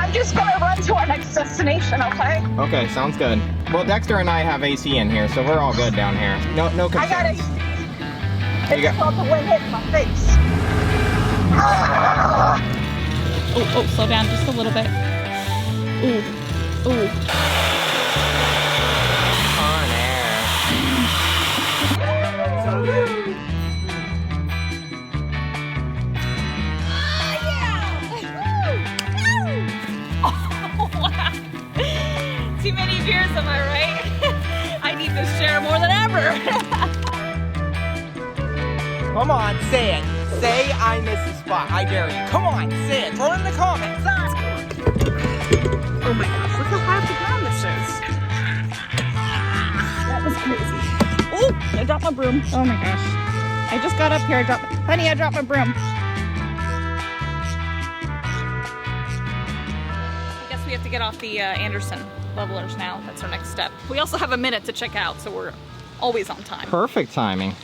I'm just gonna run to our next destination, okay? Okay, sounds good. Well, Dexter and I have AC in here, so we're all good down here. No concerns. I got AC. It's felt the wind hit my face. Oh, slow down just a little bit. Ooh. On air. Wow. Too many beers, am I right? I need this chair more than ever. Come on, say it. Say I miss the spot. I dare you. Come on, say it. Throw it in the comments. Oh my gosh, look how high off the ground this is. That was crazy. Oh, I dropped my broom. Oh my gosh. I just got up here. Honey, I dropped my broom. I guess we have to get off the Anderson levelers now. That's our next step. We also have a minute to check out, so we're always on time. Perfect timing.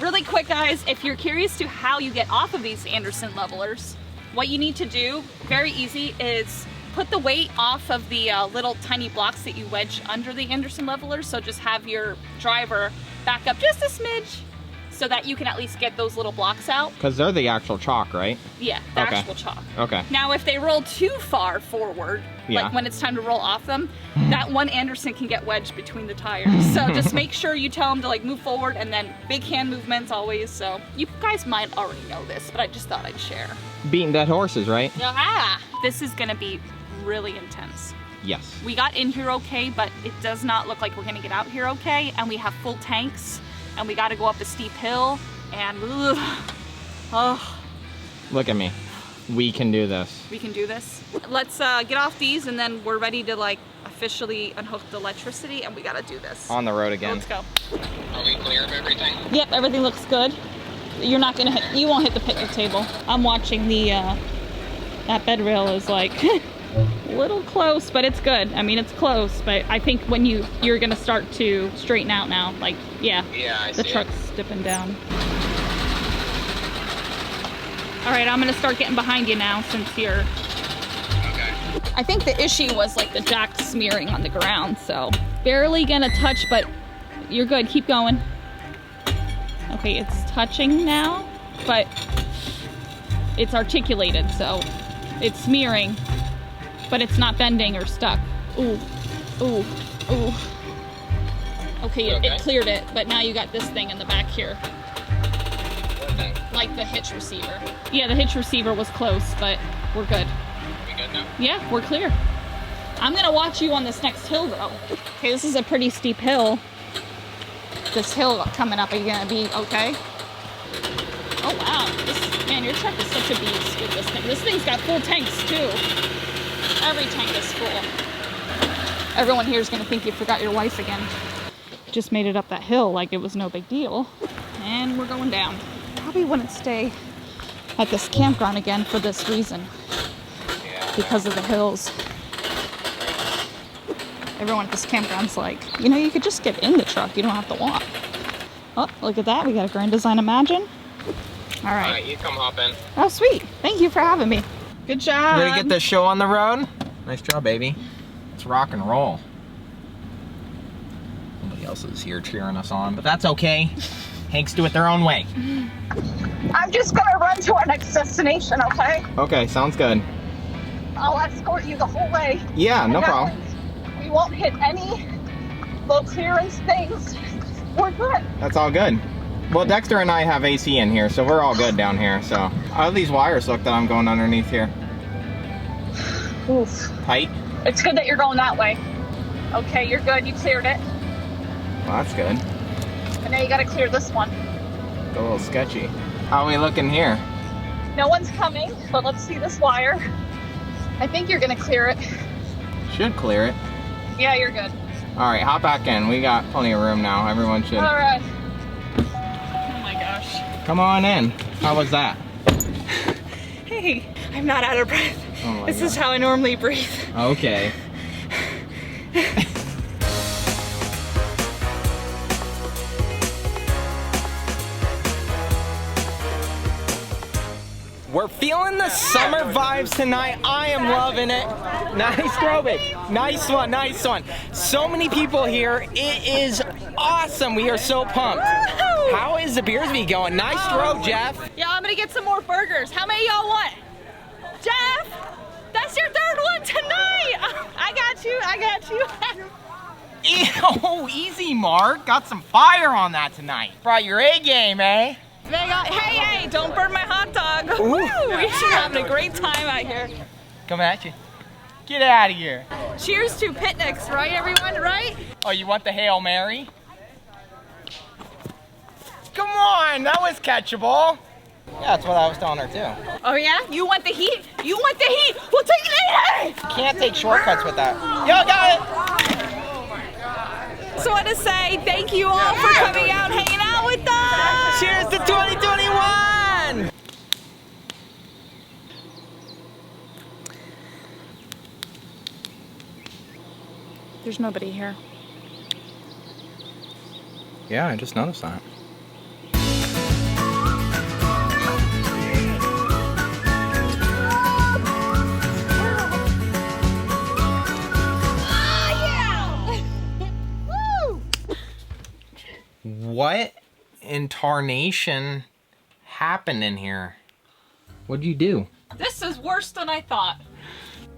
Really quick, guys, if you're curious to how you get off of these Anderson levelers, what you need to do, very easy, is put the weight off of the little tiny blocks that you wedge under the Anderson levelers. So just have your driver back up just a smidge so that you can at least get those little blocks out. Because they're the actual chalk, right? Yeah, the Okay. actual chalk. Okay. Now, if they roll too far forward, Yeah. like when it's time to roll off them, that one Anderson can get wedged between the tires. So just make sure you tell them to like move forward, and then big hand movements always. So you guys might already know this, but I just thought I'd share. Beating dead horses, right? This is gonna be really intense. Yes. We got in here okay, but it does not look like we're gonna get out here okay. And we have full tanks, and we gotta go up a steep hill, and Look at me. We can do this. we can do this. Let's get off these, and then we're ready to like officially unhook the electricity, and we gotta do this. On the road again. Let's go. Are we clear of everything? Yep, everything looks good. You're not gonna hit, you won't hit the picnic table. I'm watching the, that bed rail is like a little close, but it's good. I mean, it's close, but I think when you're gonna start to straighten out now, like, yeah, I the see truck's dipping down. All right, I'm gonna start getting behind you now since you're, Okay. I think the issue was like the jack smearing on the ground, so barely gonna touch, but you're good, keep going. Okay, it's touching now, but it's articulated, so it's smearing, but it's not bending or stuck. Ooh. Okay, it cleared it, but now you got this thing in the back here. What thing? Like the hitch receiver. Yeah, the hitch receiver was close, but we're good. We good now? Yeah, we're clear. I'm gonna watch you on this next hill though. Okay, this is a pretty steep hill. This hill coming up, are you gonna be okay? Oh wow, man, your truck is such a beast with this thing. This thing's got full tanks too. Every tank is full. Everyone here is gonna think you forgot your wife again. Just made it up that hill like it was no big deal. And we're going down. Probably wouldn't stay at this campground again for this reason. Because of the hills. Everyone at this campground's like, you know, you could just get in the truck. You don't have to walk. Oh, look at that. We got a Grand Design Imagine. All right. Alright, you come hop in. Oh, sweet. Thank you for having me. Good job. Ready to get this show on the road? Nice job, baby. Let's rock and roll. Nobody else is here cheering us on, but that's okay. Hanks do it their own way. I'm just gonna run to our next destination, okay? Okay, sounds good. I'll escort you the whole way. Yeah, no And problem. We won't hit any low clearance things. We're good. That's all good. Well, Dexter and I have AC in here, so we're all good down here. So, how do these wires look that I'm going underneath here? Oof. Tight? It's good that you're going that way. Okay, you're good. You cleared it. Well, that's good. And now you gotta clear this one. A little sketchy. How are we looking here? No one's coming, but let's see this wire. I think you're gonna clear it. Should clear it. Yeah, you're good. All right, hop back in. We got plenty of room now. Everyone should. All right. Oh my gosh. Come on in. How was that? Hey, I'm not out of breath. Oh my This is God. how I normally breathe. Okay. We're feeling the summer vibes tonight. I am loving it. Nice throw, babe. Nice one, nice one. So many people here. It is awesome. We are so pumped. How is the Beersby going? Nice throw, Jeff. Yeah, I'm gonna get some more burgers. How many y'all want? Jeff, that's your third one tonight. I got you, I got you. Oh, easy, Mark. Got some fire on that tonight. Brought your A game, eh? Hey, don't burn my hot dog. Woo, we're having a great time out here. Coming at you. Get out of here. Cheers to picnics, right everyone, right? Oh, you want the Hail Mary? Come on, that was catchable. Yeah, that's what I was telling her too. Oh yeah? You want the heat? You want the heat? We'll take the heat! Can't take shortcuts with that. Yo, got it! So I want to say thank you all for coming out, hanging out with us. Cheers to 2021! There's nobody here. Yeah, I just noticed that. What in tarnation happened in here? What'd you do? This is worse than I thought.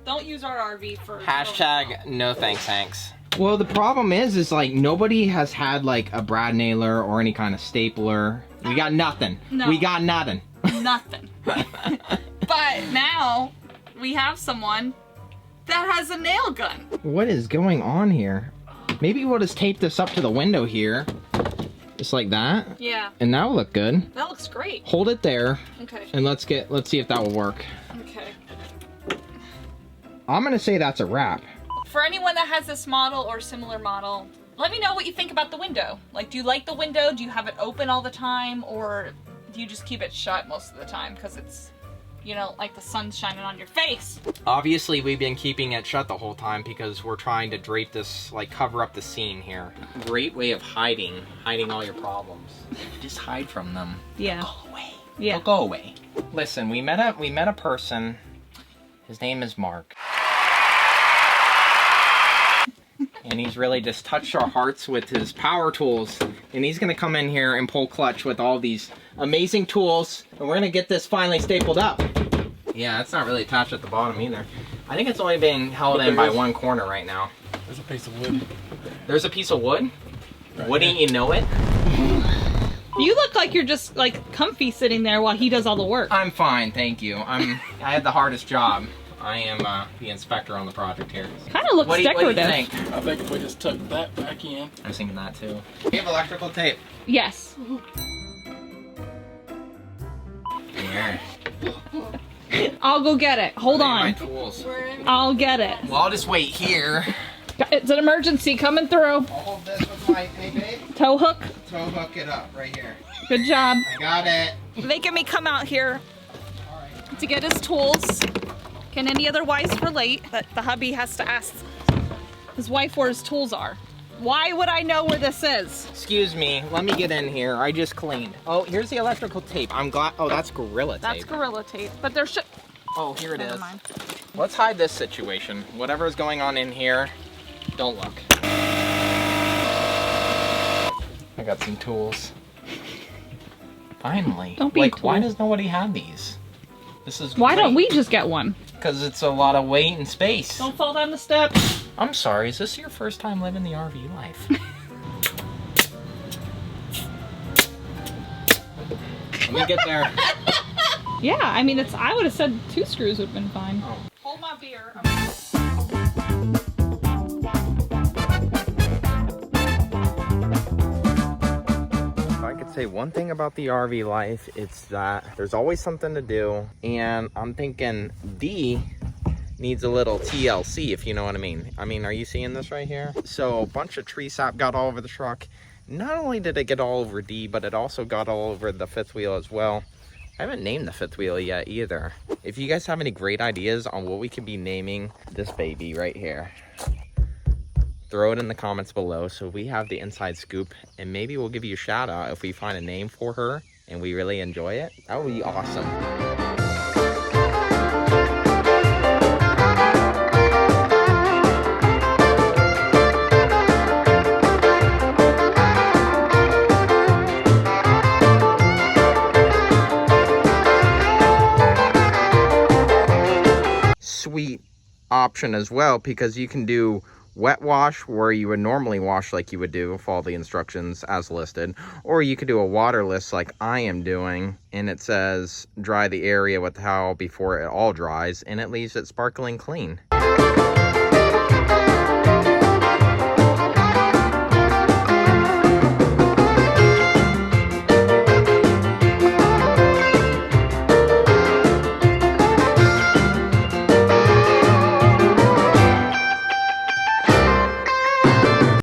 Don't use our RV for Hashtag no thanks, Hanks. Well, the problem is like nobody has had like a brad nailer or any kind of stapler. We got nothing. No. We got nothing. Nothing. But now we have someone that has a nail gun. What is going on here? Maybe we'll just tape this up to the window here. Just like that. Yeah. And that'll look good. That looks great. Hold it there. Okay. And let's see if that will work. Okay. I'm gonna say that's a wrap. For anyone that has this model or similar model, let me know what you think about the window. Like, do you like the window? Do you have it open all the time? Or do you just keep it shut most of the time because it's, you know, like the sun's shining on your face? Obviously, we've been keeping it shut the whole time because we're trying to drape this, like cover up the scene here. Great way of hiding all your problems. Just hide from them. Yeah. Go away. Yeah. They'll go away. Listen, we met a person. His name is Mark. And he's really just touched our hearts with his power tools. And he's gonna come in here and pull clutch with all these amazing tools. And we're gonna get this finally stapled up. Yeah, it's not really attached at the bottom either. I think it's only being held in by one corner right now. There's a piece of wood. There's a piece of wood? Right Wouldn't here. you know it? You look like you're just like comfy sitting there while he does all the work. I'm fine, thank you. I had the hardest job. I am the inspector on the project here. Kind of looks decorative. What do you think? I think if we just tuck that back in. I was thinking that too. We have electrical tape. Yes. Yeah. I'll go get it. Hold My on. tools. I'll get it. Well, I'll just wait here. It's an emergency coming through. I'll hold this with my, hey babe, Tow hook. toe hook it up right here. Good job. I got it. Making me come out here to get his tools. Can any other wives relate that the hubby has to ask his wife where his tools are? Why would I know where this is? Excuse me, let me get in here. I just cleaned. Oh, here's the electrical tape. I'm glad. Oh, that's Gorilla Tape. That's Gorilla Tape, but there should. Oh, here it Never is. mind. Let's hide this situation. Whatever's going on in here, don't look. I got some tools. Finally. Don't be a like, why tool. does nobody have these? This is Why don't we just get one? Because it's a lot of weight and space. Don't fall down the steps. I'm sorry, is this your first time living the RV life? Let me get there. Yeah, I mean, I would have said 2 screws would have been fine. Oh. Hold my beer. If I could say one thing about the RV life, it's that there's always something to do. And I'm thinking D needs a little TLC, if you know what I mean. I mean, are you seeing this right here? So a bunch of tree sap got all over the truck. Not only did it get all over D, but it also got all over the fifth wheel as well. I haven't named the fifth wheel yet either. If you guys have any great ideas on what we could be naming this baby right here, throw it in the comments below so we have the inside scoop, and maybe we'll give you a shout out if we find a name for her and we really enjoy it. That would be awesome. sweet option as well, because you can do wet wash where you would normally wash like you would do, follow the instructions as listed, or you could do a waterless like I am doing, and it says dry the area with the towel before it all dries, and it leaves it sparkling clean.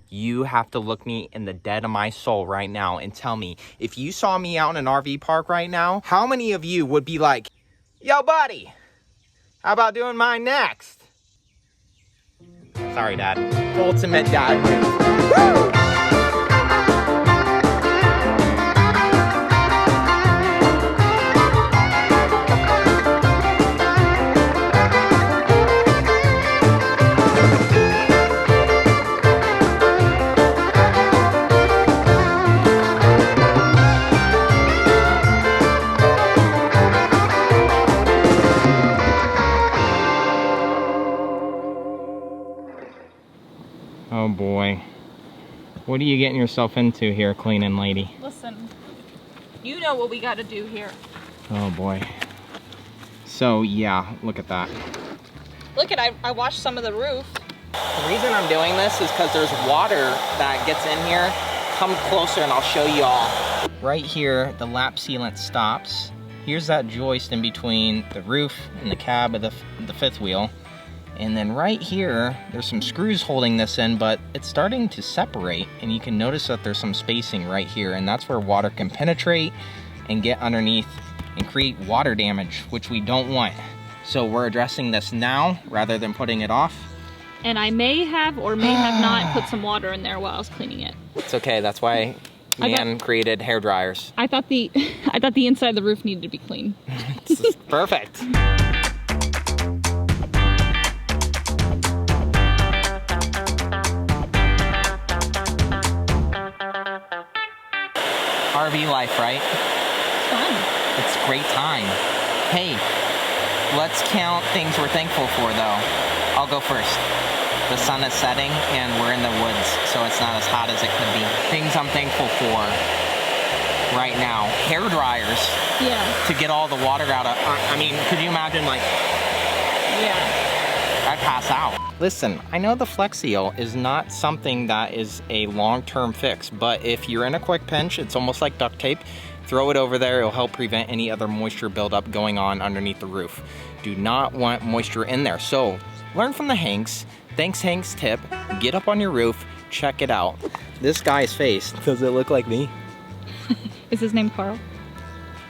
You have to look me in the dead of my soul right now and tell me, if you saw me out in an RV park right now, how many of you would be like, yo buddy, how about doing mine next? Sorry, Dad. Ultimate dad move. Woo! Oh boy. What are you getting yourself into here, cleaning lady? Listen, you know what we got to do here. Oh boy. So yeah, look at that. Look at, I washed some of the roof. The reason I'm doing this is because there's water that gets in here. Come closer and I'll show you all. Right here, the lap sealant stops. Here's that joist in between the roof and the cab of the fifth wheel. And then right here, there's some screws holding this in, but it's starting to separate, and you can notice that there's some spacing right here, and that's where water can penetrate and get underneath and create water damage, which we don't want. So we're addressing this now rather than putting it off. And I may have or may have not put some water in there while I was cleaning it. It's okay, that's why man created hair dryers. I thought the inside of the roof needed to be clean. It's perfect. RV life, right? It's fun. It's a great time. Hey, let's count things we're thankful for though. I'll go first. The sun is setting and we're in the woods, so it's not as hot as it could be. Things I'm thankful for right now. Hair dryers. Yeah. To get all the water out of, I mean, could you imagine like, yeah. I'd pass out. Listen, I know the Flex Seal is not something that is a long-term fix, but if you're in a quick pinch, it's almost like duct tape. Throw it over there, it'll help prevent any other moisture buildup going on underneath the roof. Do not want moisture in there. So learn from the Hanks. Thanks Hanks tip. Get up on your roof, check it out. This guy's face, does it look like me? Is his name Carl?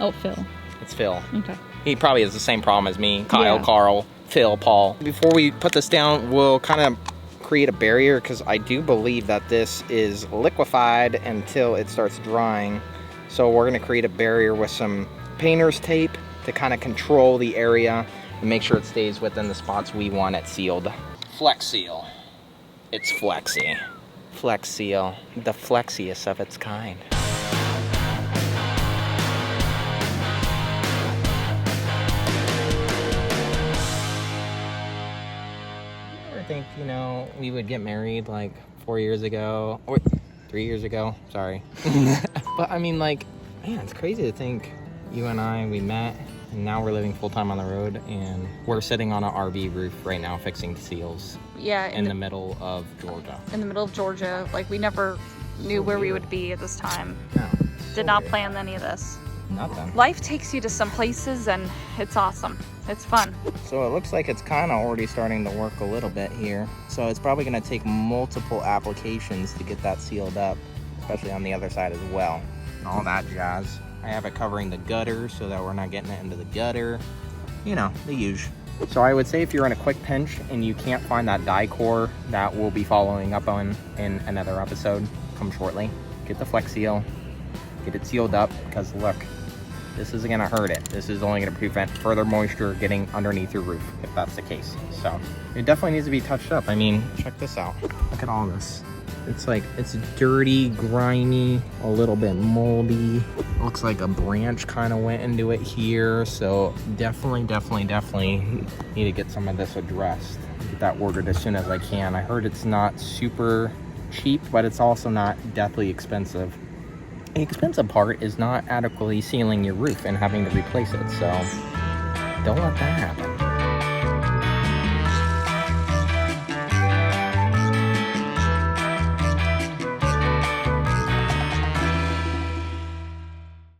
Oh, Phil. It's Phil. Okay. He probably has the same problem as me. Kyle, Yeah. Carl, Phil, Paul. Before we put this down, we'll kind of create a barrier because I do believe that this is liquefied until it starts drying. So we're gonna create a barrier with some painter's tape to kind of control the area and make sure it stays within the spots we want it sealed. Flex Seal. It's flexy. Flex Seal, the flexiest of its kind. I think, you know, we would get married like 4 years ago, or 3 years ago, sorry. But I mean, like, man, it's crazy to think you and I, we met, and now we're living full-time on the road, and we're sitting on an RV roof right now fixing seals. Yeah. In the middle of Georgia. In the middle of Georgia. Like, we never knew where we would be at this time. No. Did not plan any of this. Nothing. Life takes you to some places and it's awesome. It's fun. So it looks like it's kind of already starting to work a little bit here. So it's probably going to take multiple applications to get that sealed up, especially on the other side as well. And all that jazz. I have it covering the gutter so that we're not getting it into the gutter. You know, the usual. So I would say if you're in a quick pinch and you can't find that die core that we'll be following up on in another episode, come shortly. Get the Flex Seal, get it sealed up, because look, this isn't gonna hurt it. This is only gonna prevent further moisture getting underneath your roof, if that's the case. So it definitely needs to be touched up. I mean, check this out. Look at all this. It's like, it's dirty, grimy, a little bit moldy. Looks like a branch kind of went into it here. So definitely need to get some of this addressed. Get that ordered as soon as I can. I heard it's not super cheap, but it's also not deathly expensive. The expensive part is not adequately sealing your roof and having to replace it. So don't let that happen.